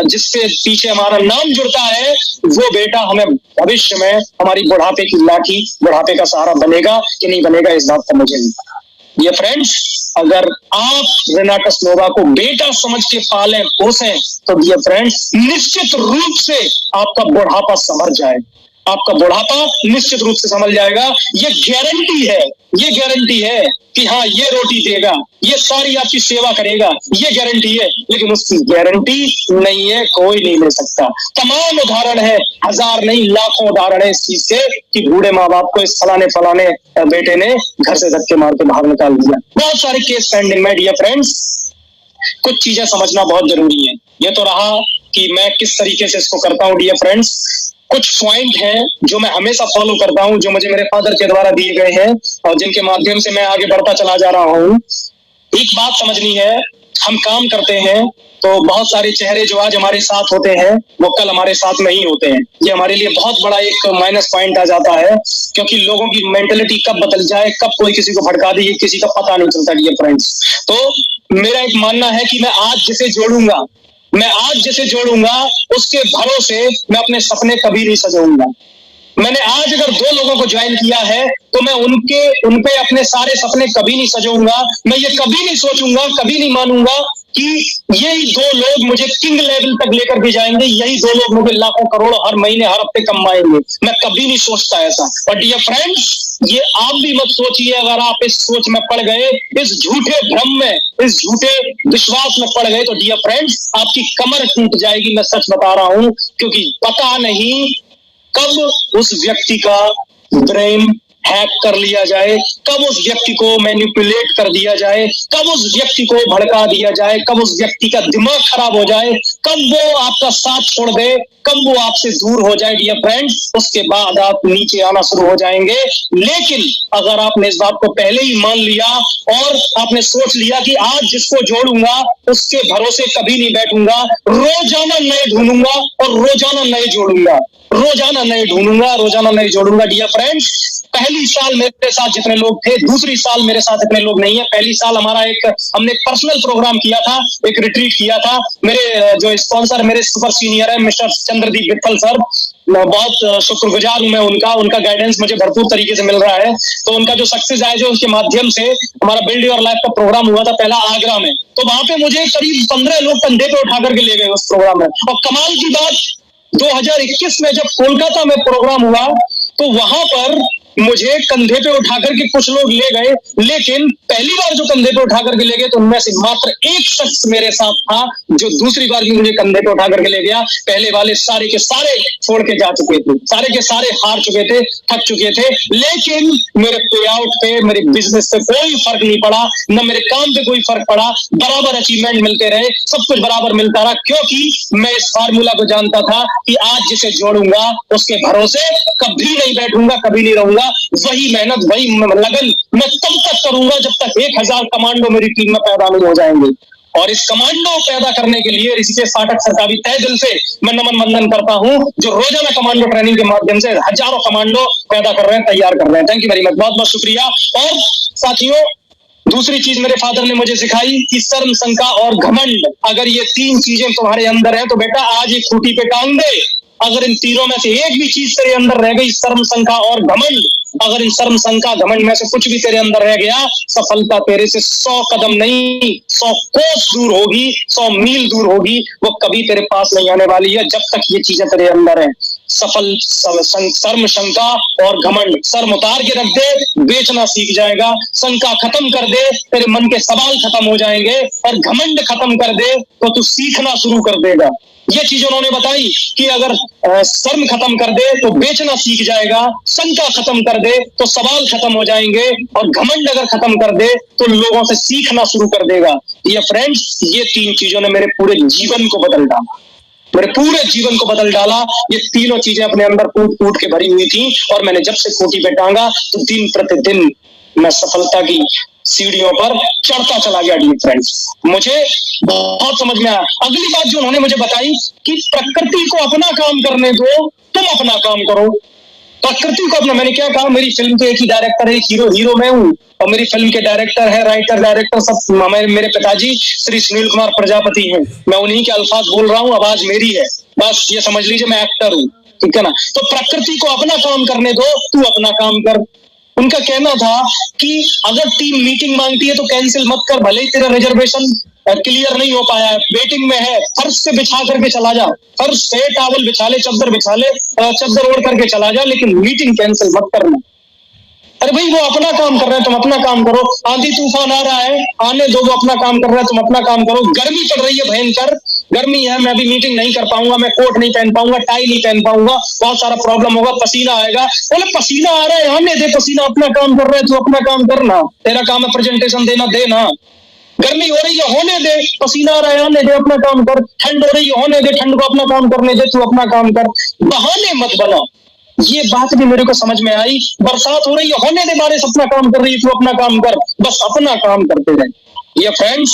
जिसके पीछे हमारा नाम जुड़ता है, वो बेटा हमें भविष्य में हमारी बुढ़ापे की लाठी, बुढ़ापे का सहारा बनेगा कि नहीं बनेगा, इस बात का मुझे नहीं पता। ये फ्रेंड्स, अगर आप रेनाटस नोवा को बेटा समझ के पालें पोसें, तो डियर फ्रेंड्स, निश्चित रूप से आपका बुढ़ापा संभल जाए, आपका बुढ़ापा निश्चित रूप से संभल जाएगा। ये गारंटी है, ये गारंटी है कि हाँ ये रोटी देगा, ये सारी आपकी सेवा करेगा, ये गारंटी है। लेकिन उसकी गारंटी नहीं है, कोई नहीं ले सकता। तमाम उदाहरण है, हजार नहीं लाखों उदाहरण है इस चीज के, कि बूढ़े माँ बाप को इस फलाने फलाने बेटे ने घर से धक्के मार के बाहर निकाल दिया। बहुत सारे केस पेंडिंग में डियर फ्रेंड्स। कुछ चीजें समझना बहुत जरूरी है। ये तो रहा कि मैं किस तरीके से इसको करता हूँ डियर फ्रेंड्स। कुछ पॉइंट हैं जो मैं हमेशा फॉलो करता हूँ, जो मुझे मेरे फादर के द्वारा दिए गए हैं और जिनके माध्यम से मैं आगे बढ़ता चला जा रहा हूँ। एक बात समझनी है, हम काम करते हैं तो बहुत सारे चेहरे जो आज हमारे साथ होते हैं वो कल हमारे साथ नहीं होते हैं। ये हमारे लिए बहुत बड़ा एक माइनस पॉइंट आ जाता है, क्योंकि लोगों की मेंटेलिटी कब बदल जाए, कब कोई किसी को भड़का दे, ये किसी का पता नहीं चलता डियर फ्रेंड्स। तो मेरा एक मानना है कि मैं आज जिसे जोड़ूंगा, उसके भरोसे मैं अपने सपने कभी नहीं सजाऊंगा। मैंने आज अगर 2 लोगों को ज्वाइन किया है, तो मैं उनपे अपने सारे सपने कभी नहीं सजाऊंगा। मैं ये कभी नहीं सोचूंगा, कभी नहीं मानूंगा कि यही 2 लोग मुझे किंग लेवल तक लेकर के जाएंगे, यही 2 लोग मुझे लाखों करोड़ों हर महीने हर हफ्ते कमाएंगे। मैं कभी नहीं सोचता ऐसा। और डियर फ्रेंड्स, ये आप भी मत सोचिए। अगर आप इस सोच में पड़ गए, इस झूठे भ्रम में, इस झूठे विश्वास में पड़ गए, तो डियर फ्रेंड्स आपकी कमर टूट जाएगी। मैं सच बता रहा हूं, क्योंकि पता नहीं कब उस व्यक्ति का ब्रेन हैक कर लिया जाए, कब उस व्यक्ति को मैनिपुलेट कर दिया जाए, कब उस व्यक्ति को भड़का दिया जाए, कब उस व्यक्ति का दिमाग खराब हो जाए, कब वो आपका साथ छोड़ दे, कब वो आपसे दूर हो जाए डियर फ्रेंड्स। उसके बाद आप नीचे आना शुरू हो जाएंगे। लेकिन अगर आपने इस बात को पहले ही मान लिया और आपने सोच लिया कि आज जिसको जोड़ूंगा उसके भरोसे कभी नहीं बैठूंगा, रोजाना नए ढूंढूंगा और रोजाना नए जोड़ूंगा, रोजाना नए ढूंढूंगा, रोजाना नए जोड़ूंगा डियर फ्रेंड्स। पहली साल मेरे साथ जितने लोग थे, दूसरी साल मेरे साथ इतने लोग नहीं है। पहली साल हमने एक पर्सनल प्रोग्राम किया था, एक रिट्रीट किया था। मेरे जो स्पॉन्सर मेरे सुपर सीनियर है मिस्टर चंद्रदीप विट्ठल सर, मैं बहुत शुक्रगुजार हूं मैं उनका गाइडेंस मुझे भरपूर तरीके से मिल रहा है। तो उनका जो सक्सेस आया, जो उनके माध्यम से हमारा बिल्ड योर लाइफ का प्रोग्राम हुआ था पहला आगरा में, तो वहां पे मुझे करीब 15 लोग कंधे पे उठा करके ले गए उस प्रोग्राम में। और कमाल की बात, 2021 में जब कोलकाता में प्रोग्राम हुआ, तो वहां पर मुझे कंधे पे उठा करके कुछ लोग ले गए, लेकिन पहली बार जो कंधे पे उठा करके ले गए, तो उनमें से मात्र एक शख्स मेरे साथ था जो दूसरी बार भी मुझे कंधे पे उठा करके ले गया। पहले वाले सारे के सारे छोड़ के जा चुके थे, सारे के सारे हार चुके थे, थक चुके थे। लेकिन मेरे पे आउट पे, मेरे बिजनेस पे कोई फर्क नहीं पड़ा, न मेरे काम पे कोई फर्क पड़ा, बराबर अचीवमेंट मिलते रहे, सब कुछ बराबर मिलता रहा, क्योंकि मैं इस फार्मूला को जानता था कि आज जिसे जोड़ूंगा उसके भरोसे कभी नहीं बैठूंगा, कभी नहीं रहूंगा। वही मेहनत, वही लगन मैं तब तक करूंगा जब तक 1000 कमांडो मेरी टीम में पैदा नहीं हो जाएंगे। और इस कमांडो पैदा करने के लिए ऋषिकेश पाठक सर का भी तहे दिल से मैं नमन वंदन करता हूं, जो रोजाना कमांडो ट्रेनिंग के माध्यम से हजारों कमांडो पैदा कर रहे हैं, तैयार कर रहे हैं। थैंक यू वेरी मच, बहुत बहुत शुक्रिया। और साथियों, दूसरी चीज मेरे फादर ने मुझे सिखाई कि शर्म, शंका और घमंड, अगर ये 3 चीजें तुम्हारे अंदर है, तो बेटा आज एक खूंटी पे टांग दे। अगर इन तीनों में से एक भी चीज तेरे अंदर रह गई, शर्म, शंका और घमंड, अगर इन शर्म, शंका, घमंड में से कुछ भी तेरे अंदर रह गया, सफलता तेरे से 100 कदम नहीं 100 कोस दूर होगी, 100 मील दूर होगी, वो कभी तेरे पास नहीं आने वाली है जब तक ये चीजें तेरे अंदर है। शर्म, शंका और घमंड, शर्म उतार के रख दे, बेचना सीख जाएगा। शंका खत्म कर दे, तेरे मन के सवाल खत्म हो जाएंगे। और घमंड खत्म कर दे तो तू सीखना शुरू कर देगा। ये चीज उन्होंने बताई कि अगर शर्म खत्म कर दे तो बेचना सीख जाएगा, शंका खत्म कर दे दे तो सवाल खत्म हो जाएंगे, और घमंड अगर खत्म कर दे तो लोगों से सीखना शुरू कर देगा। ये फ्रेंड्स, ये 3 चीजों ने मेरे पूरे जीवन को बदल डाला, मेरे पूरे जीवन को बदल डाला। ये तीनों चीजें अपने अंदर कूट कूट के भरी हुई थी, और मैंने जब से खूंटी पे टांगा तो दिन प्रतिदिन मैं सफलता की सीढ़ियों पर चढ़ता चला गया। डियर फ्रेंड्स, मुझे बहुत समझ में आया। अगली बात जो उन्होंने मुझे बताई कि प्रकृति को अपना काम करने दो, तुम अपना काम करो। प्रकृति को अपना, मैंने क्या कहा, मेरी फिल्म के एक ही डायरेक्टर है, एक हीरो मैं हूँ, और मेरी फिल्म के डायरेक्टर है, राइटर डायरेक्टर सब मेरे पिताजी श्री सुनील कुमार प्रजापति हैं। मैं उन्हीं के अल्फाज बोल रहा हूँ, आवाज मेरी है, बस ये समझ लीजिए मैं एक्टर हूँ, ठीक है ना। तो प्रकृति को अपना काम करने दो, तू अपना काम कर। उनका कहना था कि अगर टीम मीटिंग मांगती है तो कैंसिल मत कर, भले ही तेरा रिजर्वेशन क्लियर नहीं हो पाया है, वेटिंग में है, फर्श से बिछा करके चला जा, फर्श से टॉवल बिछा ले, चद्दर बिछा ले, चद्दर ओढ़ करके चला जा, लेकिन मीटिंग कैंसिल मत करना। अरे भाई, वो अपना काम कर रहे हैं, तुम अपना काम करो। आंधी तूफान आ रहा है, आने दो, वो अपना काम कर रहा है, तुम अपना काम करो। गर्मी पड़ रही है, भयंकर गर्मी है, मैं भी मीटिंग नहीं कर पाऊंगा, मैं कोट नहीं पहन पाऊंगा, टाई नहीं पहन पाऊंगा, बहुत सारा प्रॉब्लम होगा, पसीना आएगा। बोले पसीना आ रहा है, आने दे, पसीना अपना काम कर रहा है, तू अपना काम करना, तेरा काम है प्रेजेंटेशन देना, देना। गर्मी हो रही है, होने दे, पसीना आ रहा है, आने दे, अपना काम कर। ठंड हो रही है, होने दे, ठंड को अपना काम करने दे, तू अपना काम कर, बहाने मत बना। ये बात भी मेरे को समझ में आई। बरसात हो रही है, होने दे, बारिश अपना काम कर रही है, तू अपना काम कर, बस अपना काम करते रहे। ये फ्रेंड्स,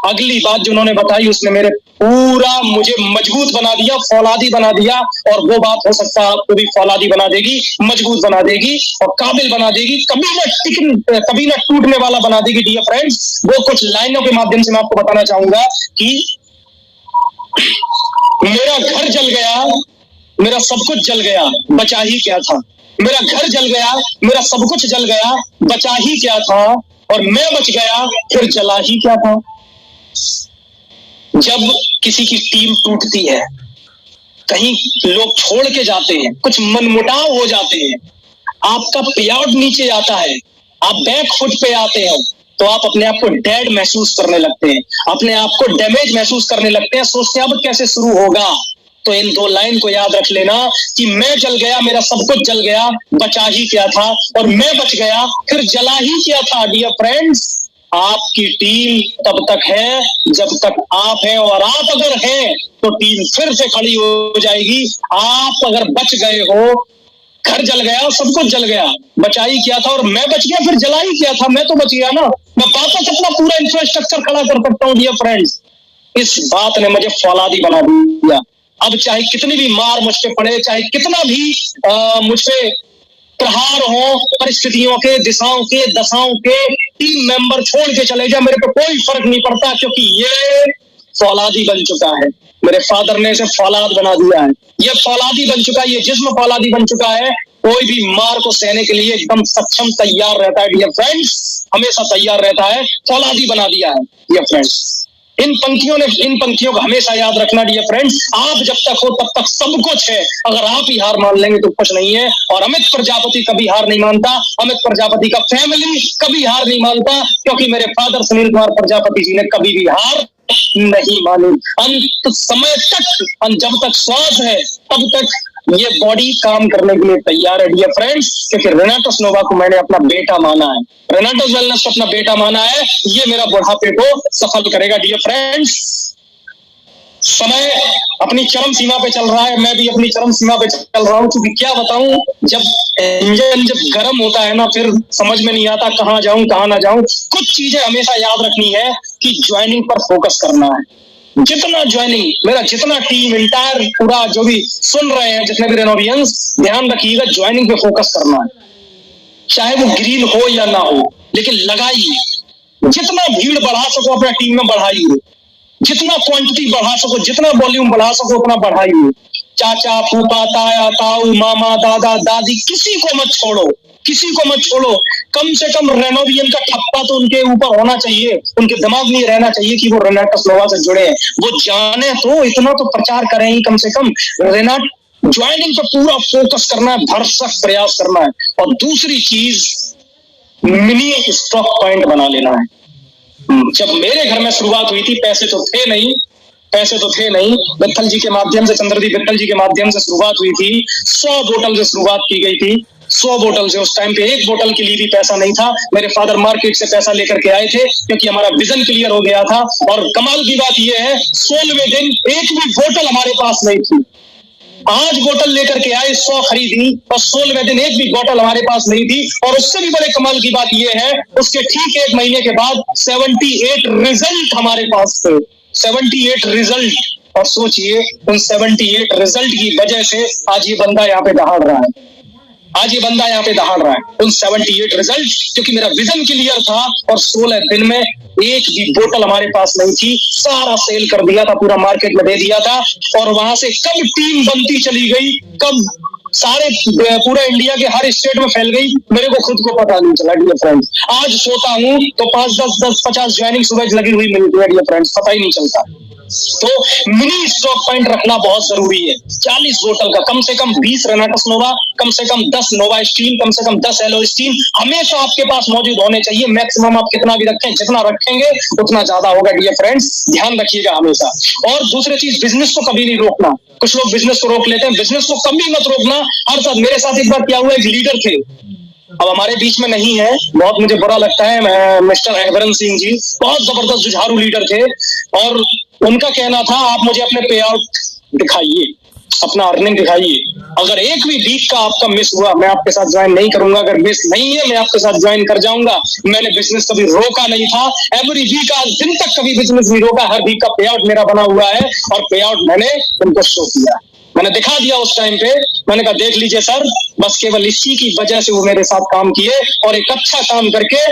अगली बात जो उन्होंने बताई उसने मेरे पूरा मुझे मजबूत बना दिया, फौलादी बना दिया, और वो बात हो सकता है आपको भी फौलादी बना देगी, मजबूत बना देगी और काबिल बना देगी, कभी ना टूटने वाला बना देगी। डियर फ्रेंड्स, वो कुछ लाइनों के माध्यम से मैं आपको बताना चाहूंगा कि मेरा घर जल गया, मेरा सब कुछ जल गया, बचा ही क्या था। मेरा घर जल गया, मेरा सब कुछ जल गया, बचा ही क्या था, और मैं बच गया, फिर जला ही क्या था। जब किसी की टीम टूटती है, कहीं लोग छोड़ के जाते हैं, कुछ मनमुटाव हो जाते हैं, आपका पे आउट नीचे आता है, आप बैक फुट पे आते हैं, तो आप अपने आप को डेड महसूस करने लगते हैं, अपने आप को डैमेज महसूस करने लगते हैं, सोचते हैं अब कैसे शुरू होगा। तो इन 2 लाइन को याद रख लेना कि मैं जल गया, मेरा सब कुछ जल गया, बचा ही क्या था, और मैं बच गया, फिर जला ही क्या था। डियर फ्रेंड्स, आपकी टीम तब तक है जब तक आप हैं, और आप अगर हैं तो टीम फिर से खड़ी हो जाएगी। आप अगर बच गए हो, घर जल गया, सब कुछ जल गया, बचा ही क्या था, और मैं बच गया, फिर जला ही क्या था, मैं तो बच गया ना, मैं वापस अपना पूरा इंफ्रास्ट्रक्चर खड़ा कर सकता हूँ। डियर फ्रेंड्स, इस बात ने मुझे फौलादी बना दिया। अब चाहे कितनी भी मार मुझ पे पड़े, चाहे कितना भी मुझ पे प्रहार हो, परिस्थितियों के, दिशाओं के, दशाओं के, टीम मेंबर छोड़ के चले जाए, मेरे पे कोई फर्क नहीं पड़ता, क्योंकि ये फौलादी बन चुका है। मेरे फादर ने इसे फौलाद बना दिया है, ये फौलादी बन चुका है, ये जिस्म फौलादी बन चुका है। कोई भी मार को सहने के लिए एकदम सक्षम, तैयार रहता है। डियर फ्रेंड्स, हमेशा तैयार रहता है, फौलादी बना दिया है। डियर फ्रेंड्स, इन पंक्तियों को हमेशा याद रखना। डियर फ्रेंड्स, आप जब तक हो तब तक सब कुछ है, अगर आप ही हार मान लेंगे तो कुछ नहीं है। और अमित प्रजापति कभी हार नहीं मानता, अमित प्रजापति का फैमिली कभी हार नहीं मानता, क्योंकि मेरे फादर सुनील कुमार प्रजापति जी ने कभी भी हार नहीं मानी। अंत समय तक, जब तक श्वास है तब तक ये बॉडी काम करने के लिए तैयार है। डियर फ्रेंड्स, क्योंकि रेनाटस नोवा को मैंने अपना बेटा माना है, रेनाटस वेलनेस को अपना बेटा माना है, ये मेरा बुढ़ापे को सफल करेगा। डियर फ्रेंड्स, समय अपनी चरम सीमा पे चल रहा है, मैं भी अपनी चरम सीमा पे चल रहा हूँ, क्योंकि क्या बताऊं, जब इंजन जब गर्म होता है ना, फिर समझ में नहीं आता कहाँ जाऊं कहाँ ना जाऊं। कुछ चीजें हमेशा याद रखनी है कि ज्वाइनिंग पर फोकस करना है। जितना ज्वाइनिंग, मेरा जितना टीम इंटायर पूरा जो भी सुन रहे हैं, जितने भी रेनोवियंस, ध्यान रखिएगा, ज्वाइनिंग पे फोकस करना है। चाहे वो ग्रीन हो या ना हो, लेकिन लगाइए, जितना भीड़ बढ़ा सको अपना टीम में बढ़ाइए, जितना क्वांटिटी बढ़ा सको, जितना वॉल्यूम बढ़ा सको उतना बढ़ाइए। चाचा, फूफा, ताया, ताऊ, मामा, दादा, दादी, किसी को मत छोड़ो, किसी को मत छोड़ो। कम से कम रेनोवियन का ठप्पा तो उनके ऊपर होना चाहिए, उनके दिमाग में रहना चाहिए कि वो रेनाटस नोवा से जुड़े हैं, वो जाने तो, इतना तो प्रचार करें ही कम से कम। रेनाट ज्वाइनिंग पर पूरा फोकस करना है, भरसक प्रयास करना है। और दूसरी चीज, मिनी स्टॉक पॉइंट बना लेना है। जब मेरे घर में शुरुआत हुई थी, पैसे तो थे नहीं, विट्ठल जी के माध्यम से, चंद्रदीप विट्ठल जी के माध्यम से शुरुआत हुई थी। 100 बोतल से शुरुआत की गई थी, 100 बोतल से। उस टाइम पे एक बोतल के लिए भी पैसा नहीं था। मेरे फादर मार्केट से पैसा लेकर के आए थे क्योंकि हमारा विजन क्लियर हो गया था। और कमाल की बात यह है 16वें दिन एक भी बोतल हमारे पास नहीं थी। आज बोतल लेकर के आए, 100 खरीदी और 16वें दिन एक भी बोतल हमारे पास नहीं थी। और उससे भी बड़े कमाल की बात यह है उसके ठीक एक महीने के बाद 78 रिजल्ट हमारे पास थे। 78 रिजल्ट। और सोचिए उन 78 रिजल्ट की वजह से आज ये बंदा यहाँ पे दहाड़ रहा है। आज ये बंदा यहाँ पे दहाड़ रहा है उन 78 रिजल्ट, क्योंकि मेरा विजन क्लियर था। और 16 दिन में एक भी बोतल हमारे पास नहीं थी। सारा सेल कर दिया था, पूरा मार्केट में दे दिया था। और वहां से कब टीम बनती चली गई, कब सारे पूरे इंडिया के हर स्टेट में फैल गई, मेरे को खुद को पता नहीं चला डियर फ्रेंड्स। आज सोता हूँ तो 5, 10, 50 ज्वाइनिंग सुबह लगी हुई मिलती है डियर फ्रेंड्स, पता ही नहीं चलता। तो मिनी स्टॉक पॉइंट रखना बहुत जरूरी है। 40 बोतल का, कम से कम 20 रेनाटस नोवा, कम से कम 10 नोवा स्टीम, कम से कम 10 एलो स्टीम हमेशा आपके पास मौजूद होने चाहिए। मैक्सिमम आप कितना भी रखें, जितना रखेंगे उतना ज्यादा होगा डियर फ्रेंड्स, ध्यान रखिएगा हमेशा। और दूसरी चीज, बिजनेस को कभी नहीं रोकना। कुछ लोग बिजनेस को रोक लेते हैं, बिजनेस को कभी मत रोकना। हर साथ मेरे साथ एक बार क्या हुआ, एक लीडर थे, अब हमारे बीच में नहीं है, बहुत मुझे बुरा लगता है। मिस्टर हैबरन सिंह जी बहुत जबरदस्त जुझारू लीडर थे। और उनका कहना था आप मुझे अपने पे आउट दिखाइए, अपना अर्निंग दिखाइए। अगर एक भी वीक का आपका मिस हुआ, मैं आपके साथ ज्वाइन नहीं करूंगा। अगर मिस नहीं है, मैं आपके साथ ज्वाइन कर जाऊंगा। मैंने बिजनेस कभी रोका नहीं था। एवरी वीक, आज दिन तक कभी बिजनेस नहीं रोका। हर वीक का पे आउट मेरा बना हुआ है और पे आउट मैंने उनको शो किया, मैंने दिखा दिया उस टाइम पे। मैंने कहा देख लीजिए सर, बस केवल इसी की वजह से वो मेरे साथ काम किए और एक अच्छा काम करके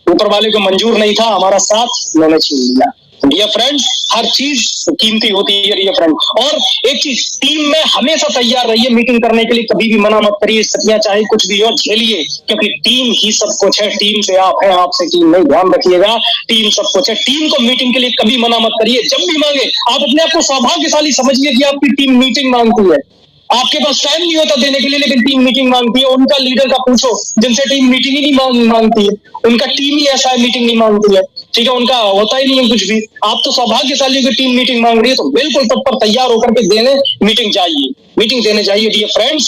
ऊपर वाले को मंजूर नहीं था, हमारा साथ उन्होंने छीन लिया। डियर फ्रेंड्स, हर चीज कीमती होती है डियर फ्रेंड। और एक चीज, टीम में हमेशा तैयार रहिए मीटिंग करने के लिए, कभी भी मना मत करिए। स्थितियां चाहे कुछ भी हो, झेलिए, क्योंकि टीम ही सब कुछ है। टीम से आप हैं, आपसे टीम नहीं, ध्यान रखिएगा, टीम सब कुछ है। टीम को मीटिंग के लिए कभी मना मत करिए। जब भी मांगे, आप अपने आप को सौभाग्यशाली समझिए कि आपकी टीम मीटिंग मांगती है। आपके पास टाइम नहीं होता देने के लिए, लेकिन टीम मीटिंग मांगती है। उनका लीडर का पूछो जिनसे टीम मीटिंग ही नहीं मांगती है, उनका टीम ही ऐसा है, मीटिंग नहीं मांगती है। ठीक है, उनका होता ही नहीं है कुछ भी। आप तो सौभाग्यशाली की टीम मीटिंग मांग रही है, तो बिल्कुल तत्पर तैयार होकर के देने मीटिंग जाइए, मीटिंग देने जाइए डियर फ्रेंड्स,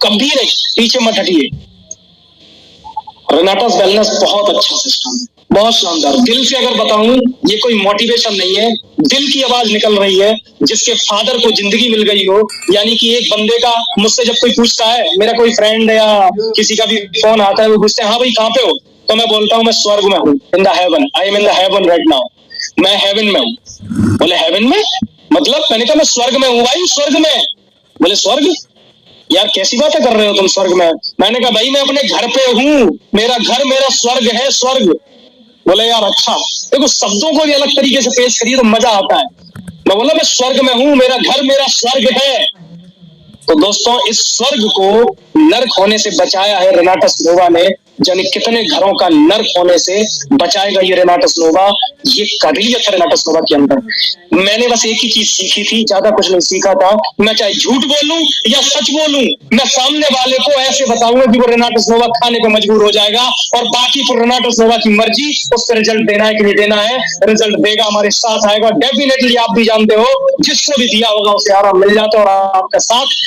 कभी नहीं पीछे मत हटिए। रेनाटस वेलनेस बहुत अच्छा सिस्टम है, बहुत शानदार। दिल से अगर बताऊं, ये कोई मोटिवेशन नहीं है, दिल की आवाज निकल रही है। जिसके फादर को जिंदगी मिल गई हो, यानी कि एक बंदे का, मुझसे जब कोई पूछता है, मेरा कोई फ्रेंड या किसी का भी फोन आता है, वो पूछते हैं हाँ भाई कहाँ पे हो, तो मैं बोलता हूँ मैं स्वर्ग में हूँ, in the haven, I am in the haven right now, मैं हेवन में हूँ। बोले हेवन में मतलब? मैंने कहा मैं स्वर्ग में हूँ भाई, स्वर्ग में। बोले स्वर्ग? यार कैसी बातें कर रहे हो तुम, स्वर्ग में? मैंने कहा भाई मैं अपने घर पे हूँ, मेरा घर मेरा स्वर्ग है, स्वर्ग। बोले यार अच्छा, देखो शब्दों को भी अलग तरीके से पेश करिए तो मजा आता है। मैं बोला मैं स्वर्ग में हूँ, मेरा घर मेरा स्वर्ग है। तो दोस्तों, इस स्वर्ग को नर्क होने से बचाया है रेनाटस नोवा ने। जाने कितने घरों का नर्क होने से बचाएगा ये रेनाटस नोवा। ये काबिलियत है रेनाटस नोवा के अंदर। मैंने बस एक ही चीज सीखी थी, ज्यादा कुछ नहीं सीखा था। मैं चाहे झूठ बोलूं या सच बोलूं, मैं सामने वाले को ऐसे बताऊंगा कि वो रेनाटस नोवा खाने पे मजबूर हो जाएगा। और बाकी फिर रेनाटस नोवा की मर्जी, उसको रिजल्ट देना है कि नहीं देना है, रिजल्ट देगा, हमारे साथ आएगा। डेफिनेटली आप भी जानते हो, जिसको भी दिया होगा उसे आराम मिल जाता है और आपका साथ।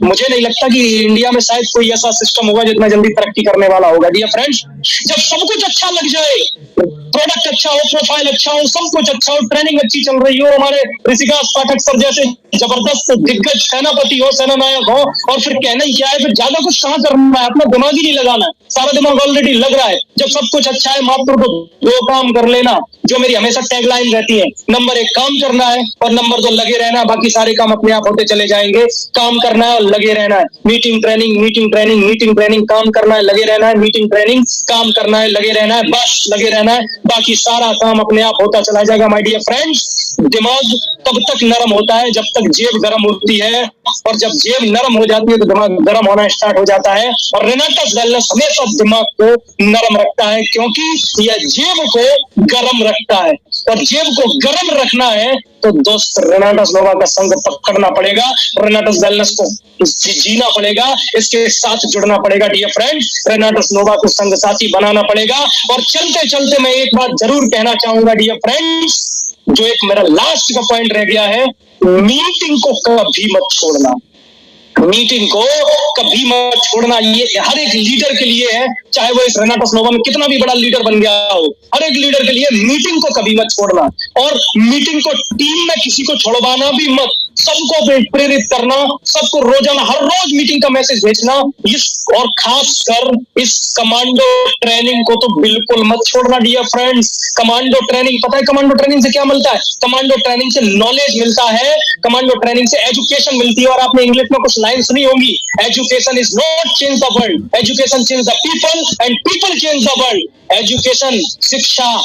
मुझे नहीं लगता कि इंडिया में शायद कोई ऐसा सिस्टम होगा जितना जल्दी तरक्की करने वाला होगा डियर फ्रेंड्स। जब सब कुछ अच्छा लग जाए, प्रोडक्ट अच्छा हो, प्रोफाइल अच्छा हो, सब कुछ अच्छा हो, ट्रेनिंग अच्छी चल रही हो, हमारे ऋषिकाश पाठक सर जैसे जबरदस्त दिग्गज सेनापति हो, सेना नायक हो, और फिर कहना ही क्या है, फिर ज्यादा कुछ कहां करना है, अपना दिमाग ही नहीं लगाना है, सारा दिमाग ऑलरेडी लग रहा है। जब सब कुछ अच्छा है, मात्र तो 2 काम कर लेना, जो मेरी हमेशा टैगलाइन रहती है। नंबर 1 काम करना है, और नंबर 2 लगे रहना है। बाकी सारे काम अपने आप होते चले जाएंगे। काम करना है और लगे रहना है। Meeting training, meeting training, meeting training, काम करना है, लगे रहना है, मीटिंग ट्रेनिंग, काम करना है, लगे रहना है, बस लगे रहना है। बाकी सारा काम अपने आप होता चला जाएगा माय डियर फ्रेंड्स। दिमाग तब तक नरम होता है जब तक जेब गर्म होती है, और जब जेब नरम हो जाती है तो दिमाग गर्म होना स्टार्ट हो जाता है। और रेनाटस वेलनेस हमेशा दिमाग को नरम रखता है, क्योंकि यह जेब को गर्म रखता है। और जेब को गर्म रखना है तो दोस्त रेनाटस नोवा का संग पकड़ना पड़ेगा, रेनाटस वेलनेस को जीना पड़ेगा, इसके साथ जुड़ना पड़ेगा डियर फ्रेंड्स। रेनाटस नोवा को संग साथी बनाना पड़ेगा। और चलते चलते मैं एक बात जरूर कहना चाहूंगा डियर फ्रेंड्स, जो एक मेरा लास्ट का पॉइंट रह गया है, मीटिंग को कभी मत छोड़ना, मीटिंग को कभी मत छोड़ना। ये हर एक लीडर के लिए है, चाहे वो इस रेनाटोस नोवा में कितना भी बड़ा लीडर बन गया हो, हर एक लीडर के लिए मीटिंग को कभी मत छोड़ना। और मीटिंग को टीम में किसी को छोड़वाना भी मत, सबको प्रेरित करना, सबको रोजाना हर रोज मीटिंग का मैसेज भेजना। इस और खासकर इस कमांडो ट्रेनिंग को तो बिल्कुल मत छोड़ना डियर फ्रेंड्स। कमांडो ट्रेनिंग, पता है कमांडो ट्रेनिंग से क्या मिलता है? कमांडो ट्रेनिंग से नॉलेज मिलता है, कमांडो ट्रेनिंग से एजुकेशन मिलती है। और आपने इंग्लिश में कुछ लाइन सुनी होंगी, education is not change the world, education change the people and people change the world. Education, शिक्षा,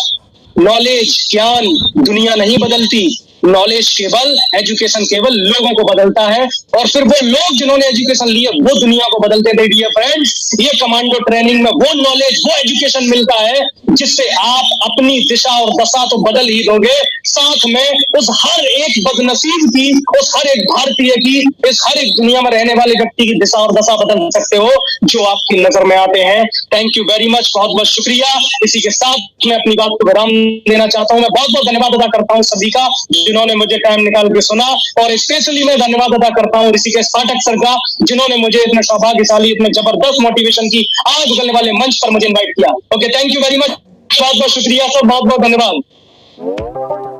नॉलेज, ज्ञान दुनिया नहीं बदलती, नॉलेज केवल, एजुकेशन केवल लोगों को बदलता है। और फिर वो लोग जिन्होंने एजुकेशन लिए वो दुनिया को बदलते थे डियर फ्रेंड्स। ये कमांडो ट्रेनिंग में वो नॉलेज, वो एजुकेशन मिलता है जिससे आप अपनी दिशा और दशा तो बदल ही दोगे, साथ में उस हर एक बदनसीब की, उस हर एक भारतीय की, इस हर एक दुनिया में रहने वाले व्यक्ति की दिशा और दशा बदल सकते हो जो आपकी नजर में आते हैं। थैंक यू वेरी मच, बहुत बहुत शुक्रिया। इसी के साथ मैं अपनी बात को विराम देना चाहता हूं। मैं बहुत बहुत धन्यवाद अदा करता हूं सभी का जिन्होंने मुझे टाइम निकाल के सुना, और स्पेशली मैं धन्यवाद अदा करता हूं ऋषिकेश पाठक सर का जिन्होंने मुझे इतने सौभाग्यशाली, इतने जबरदस्त मोटिवेशन की आज उगलने वाले मंच पर मुझे इन्वाइट किया। Okay, thank you very much, बहुत बहुत शुक्रिया सर, बहुत बहुत धन्यवाद।